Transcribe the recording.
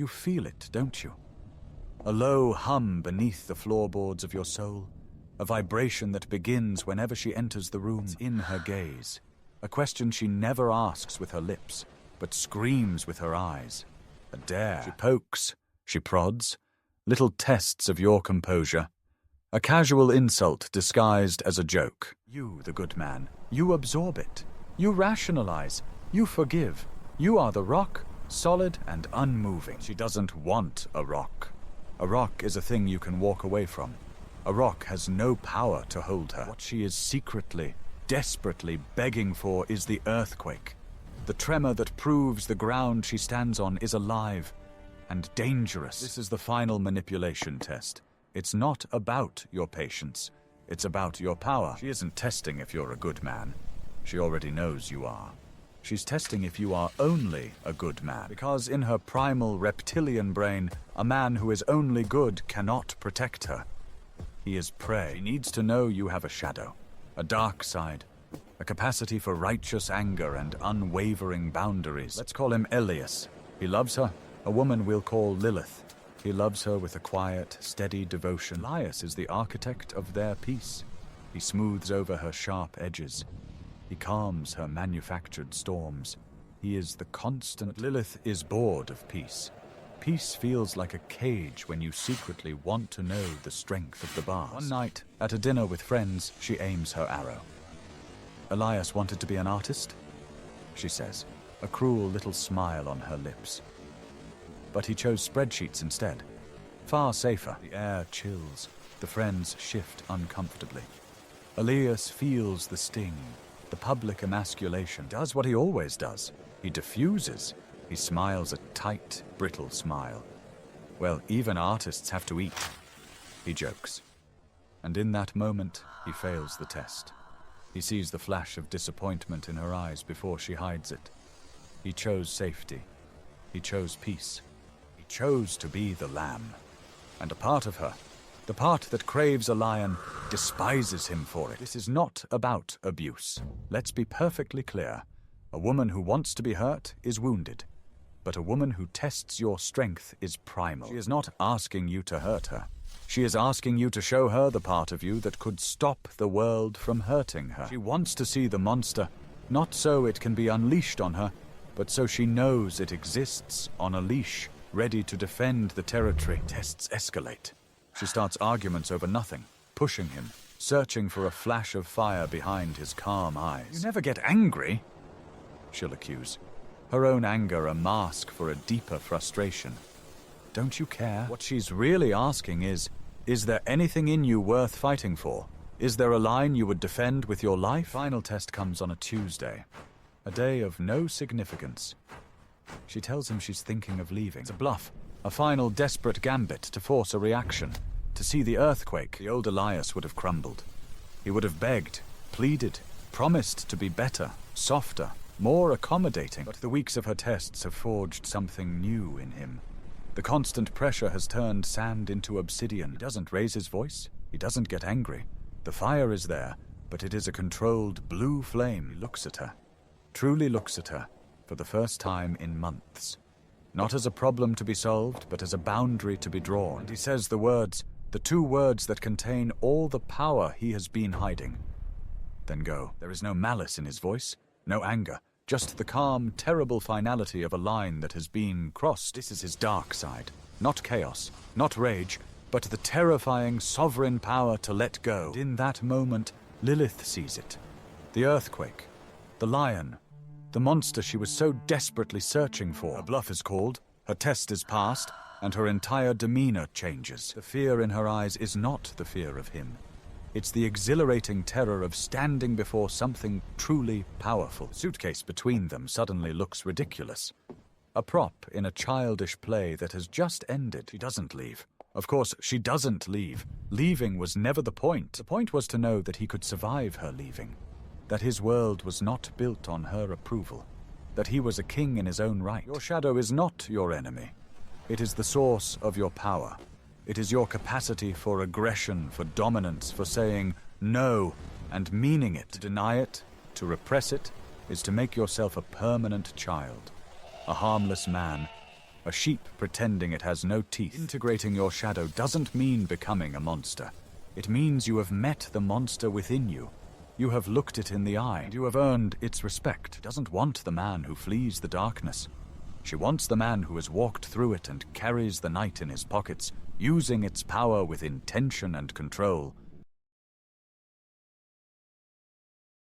You feel it, don't you? A low hum beneath the floorboards of your soul. A vibration that begins whenever she enters the room. It's in her gaze. A question she never asks with her lips, but screams with her eyes. A dare. She pokes. She prods. Little tests of your composure. A casual insult disguised as a joke. You, the good man. You absorb it. You rationalize. You forgive. You are the rock, solid and unmoving. She doesn't want a rock. A rock is a thing you can walk away from. A rock has no power to hold her. What she is secretly, desperately begging for is the earthquake. The tremor that proves the ground she stands on is alive and dangerous. This is the final manipulation test. It's not about your patience. It's about your power. She isn't testing if you're a good man. She already knows you are. She's testing if you are only a good man. Because in her primal reptilian brain, a man who is only good cannot protect her. He is prey. She needs to know you have a shadow, a dark side, a capacity for righteous anger and unwavering boundaries. Let's call him Elias. He loves her, a woman we'll call Lilith. He loves her with a quiet, steady devotion. Elias is the architect of their peace. He smooths over her sharp edges. He calms her manufactured storms. He is the constant. But Lilith is bored of peace. Peace feels like a cage when you secretly want to know the strength of the bars. One night, at a dinner with friends, she aims her arrow. Elias wanted to be an artist, she says, a cruel little smile on her lips. But he chose spreadsheets instead. Far safer. The air chills. The friends shift uncomfortably. Elias feels the sting, the public emasculation. Does what he always does. He diffuses. He smiles a tight, brittle smile. Well, even artists have to eat. He jokes. And in that moment, he fails the test. He sees the flash of disappointment in her eyes before she hides it. He chose safety. He chose peace. He chose to be the lamb. And a part of her, the part that craves a lion, despises him for it. This is not about abuse. Let's be perfectly clear. A woman who wants to be hurt is wounded. But a woman who tests your strength is primal. She is not asking you to hurt her. She is asking you to show her the part of you that could stop the world from hurting her. She wants to see the monster, not so it can be unleashed on her, but so she knows it exists on a leash, ready to defend the territory. Tests escalate. She starts arguments over nothing, pushing him, searching for a flash of fire behind his calm eyes. You never get angry, she'll accuse. Her own anger a mask for a deeper frustration. Don't you care? What she's really asking is there anything in you worth fighting for? Is there a line you would defend with your life? Final test comes on a Tuesday, a day of no significance. She tells him she's thinking of leaving. It's a bluff, a final desperate gambit to force a reaction, to see the earthquake. The old Elias would have crumbled. He would have begged, pleaded, promised to be better, softer, more accommodating. But the weeks of her tests have forged something new in him. The constant pressure has turned sand into obsidian. He doesn't raise his voice. He doesn't get angry. The fire is there, but it is a controlled blue flame. He looks at her, truly looks at her, for the first time in months. Not as a problem to be solved, but as a boundary to be drawn. And he says the words, the two words that contain all the power he has been hiding. Then go. There is no malice in his voice, no anger. Just the calm, terrible finality of a line that has been crossed. This is his dark side. Not chaos, not rage, but the terrifying, sovereign power to let go. And in that moment, Lilith sees it. The earthquake. The lion. The monster she was so desperately searching for. Her bluff is called, her test is passed, and her entire demeanor changes. The fear in her eyes is not the fear of him. It's the exhilarating terror of standing before something truly powerful. The suitcase between them suddenly looks ridiculous. A prop in a childish play that has just ended. She doesn't leave. Of course, she doesn't leave. Leaving was never the point. The point was to know that he could survive her leaving. That his world was not built on her approval. That he was a king in his own right. Your shadow is not your enemy. It is the source of your power. It is your capacity for aggression, for dominance, for saying no and meaning it. To deny it, to repress it, is to make yourself a permanent child, a harmless man, A sheep pretending it has no teeth. Integrating your shadow doesn't mean becoming a monster. It means you have met the monster within you. You have looked it in the eye, and you have earned its respect. She doesn't want the man who flees the darkness. She wants the man who has walked through it and carries the night in his pockets, using its power with intention and control.